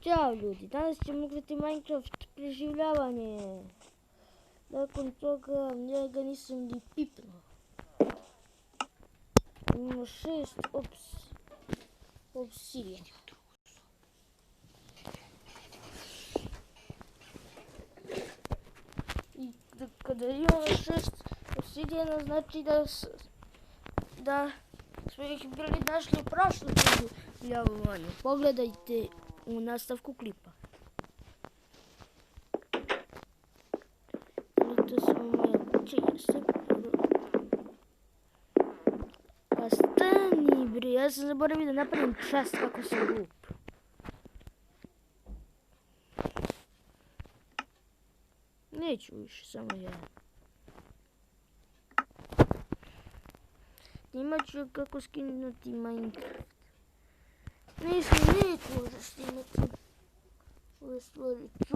Ćao ljudi, danas ćemo igrati Minecraft preživljavanje. Nakon toga ja ga nisam ni pipnuo. Imamo 6 obsidiana. I kada imamo 6 obsidijana, znači da smo ih bili našli u prošlom preživljavanju. Pogledajte u nastavku klipa. To su moje činjenice. Pa stani bre, ja sam zaboravio da napravim čast kako sam glup. Neću više, samo ja. Snimat ću kako skinuti Minecraft. Neću možda snimati. Ove stvari ću.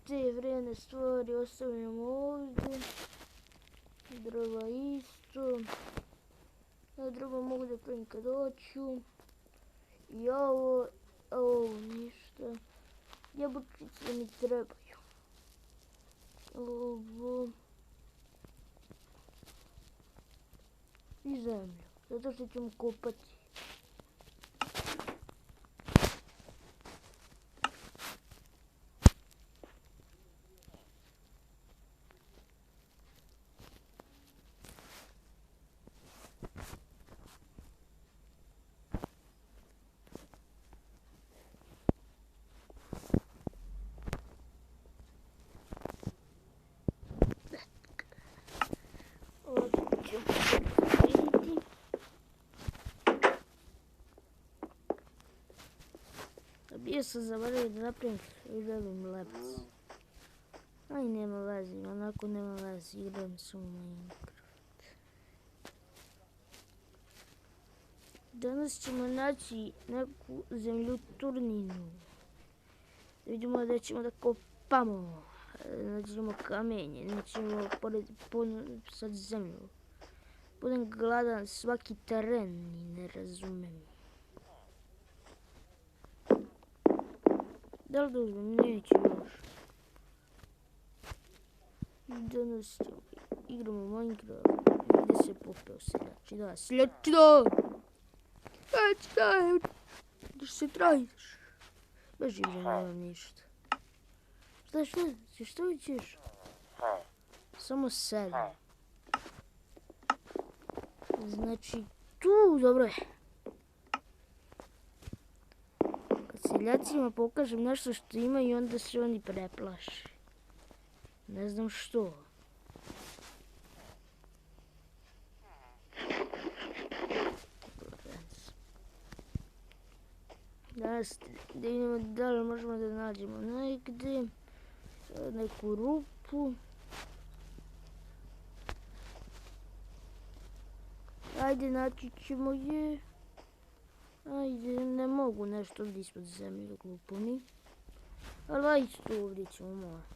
Te vrene stvari ostavljam ovdje. Drva isto. Ja drva mogu da pravim kad hoću. I ovo ništa. Jabučice mi trebaju. Ovo. I zemlju. Zato što ćemo kopati. Bio sam zaboravio da napravim želim lepac. Aj nema veze, onako nema veze, igram sam u Minecraft. Danas ćemo naći neku zemljoturninu. Da vidimo da ćemo da kopamo. Naćemo kamenje, naćemo sad zemlju. Budem gladan svaki teren i ne razumem. Da li da uzmem? Neću još. Danas igramo Minecraft. Gdje se popeo seljači? Da, seljači da! Da se trajiš. Beži bre, nemam ništa. Što ćeš? Samo sedi. Znači tu, dobro je. Seljacima pokažem nešto što ima i onda se oni preplaše. Ne znam što. Danas da vidimo da li možemo da nađemo negdje neku rupu. Ajde, naći ćemo je. Ajde, ne mogu nešto ovdje ispod zemlje, glupo mi. Ali ajde tu ovdje ćemo morati.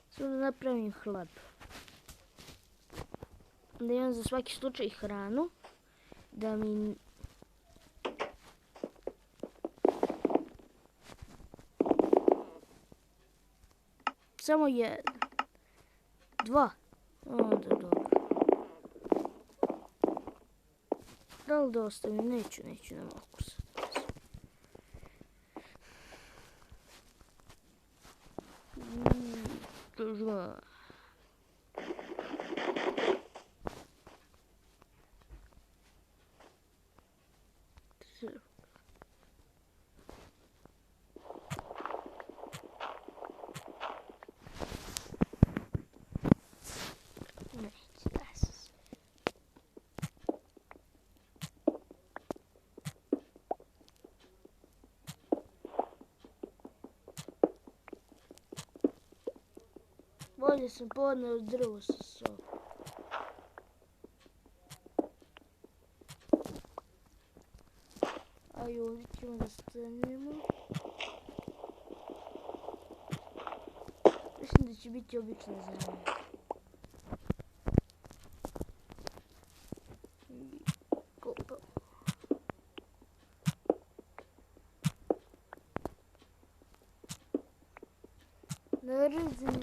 Samo da napravim hleb. Da imam za svaki slučaj hranu. Da mi... Samo jedan. 2. Onda dobro. Da li da ostavim? Neću, ne mogu sad. Držva. Bolje sam podneo drvo sa sobom. Aj ovdje ćemo da stanemo. Mislim da će biti obična zemlja. Kopam.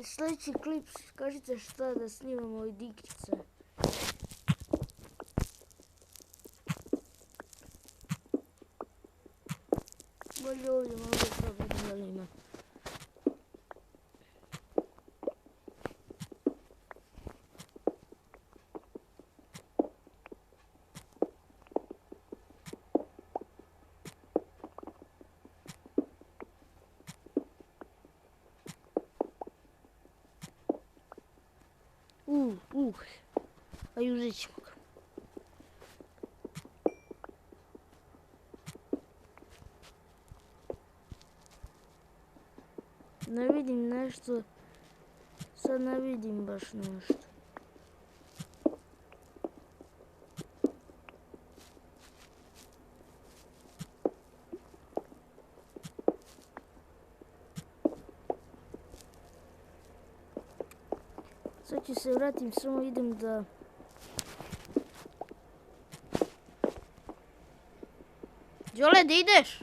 Sljedeći klip, kažite šta da snimamo od igrice. Bolje ovdje malo probati da li ima. Aj uzet ćemo ga. Ne vidim nešto. Sad ne vidim baš nešto. Sad ću se vratim, samo idem da... Đole, da ideš?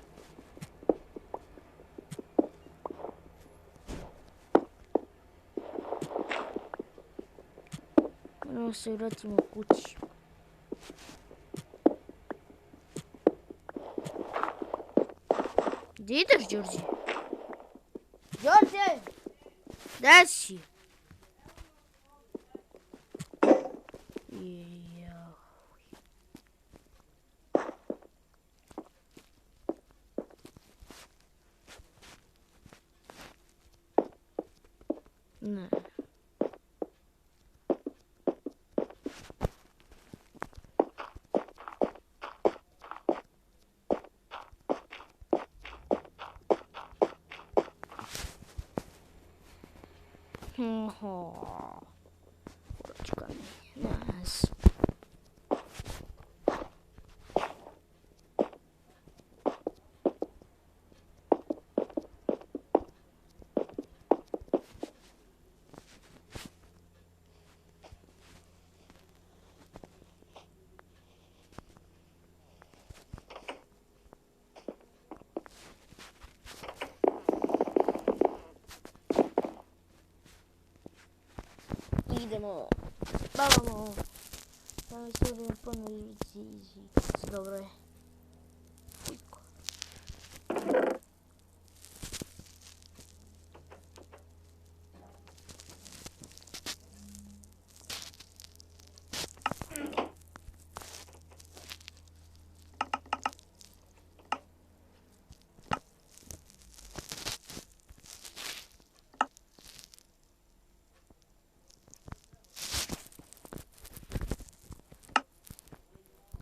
Moramo se vratimo kući. Gdje ideš, Đorđe? Đorđe! Gdje si? Ne. Počka mi. Nas. Idemo, bavamo. Samo se idemo ponovno izvici. Dobro je. Fujko.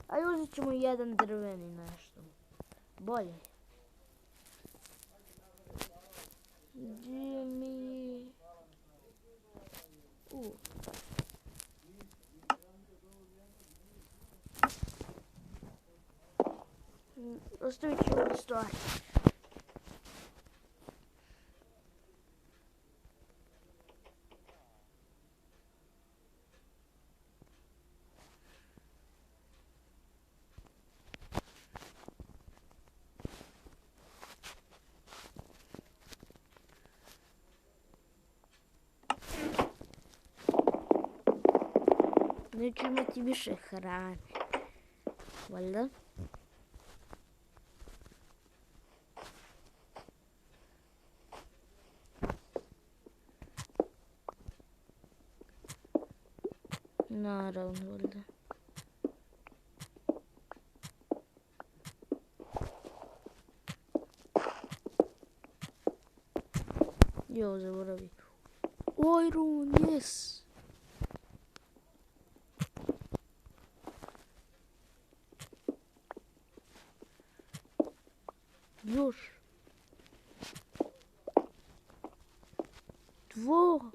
Aj uzet ćemo jedan drveni nešto. Bolje. Gdje mi... Ostavit ću ovdje stvari. Neću imati više hrane. Valjda? Naravno, valjda. Jo, zaboravim. Iron, yes! Još. 2.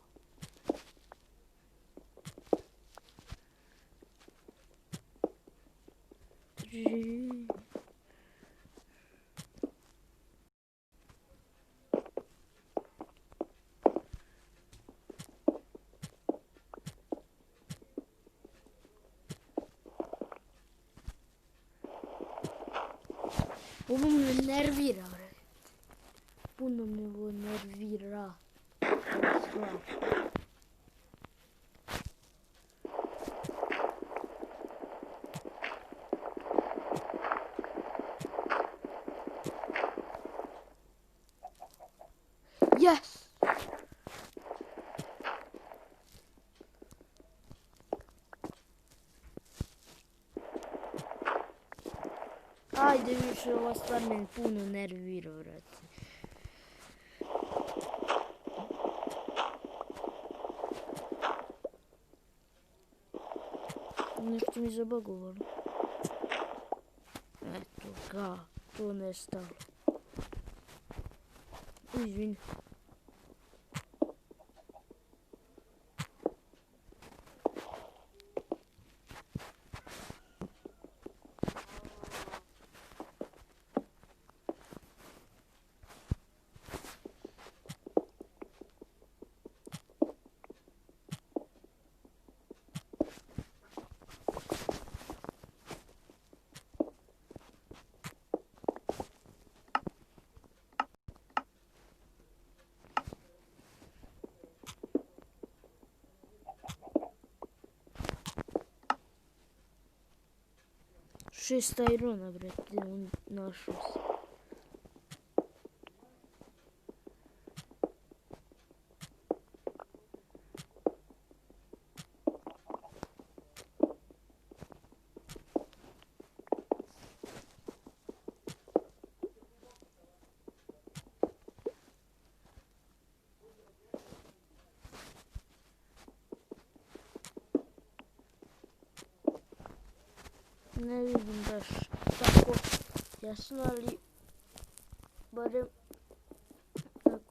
Ovo me nervira, bre. Puno me ovo nervira. Wow. Yes! Ajde više, ova stvar me puno nervira, vrati. Nešto mi zabagovalo. Eto ga, to nestalo. Izvini. Šest irona, brate, našao sam. Ne vidim baš tako jasno, ali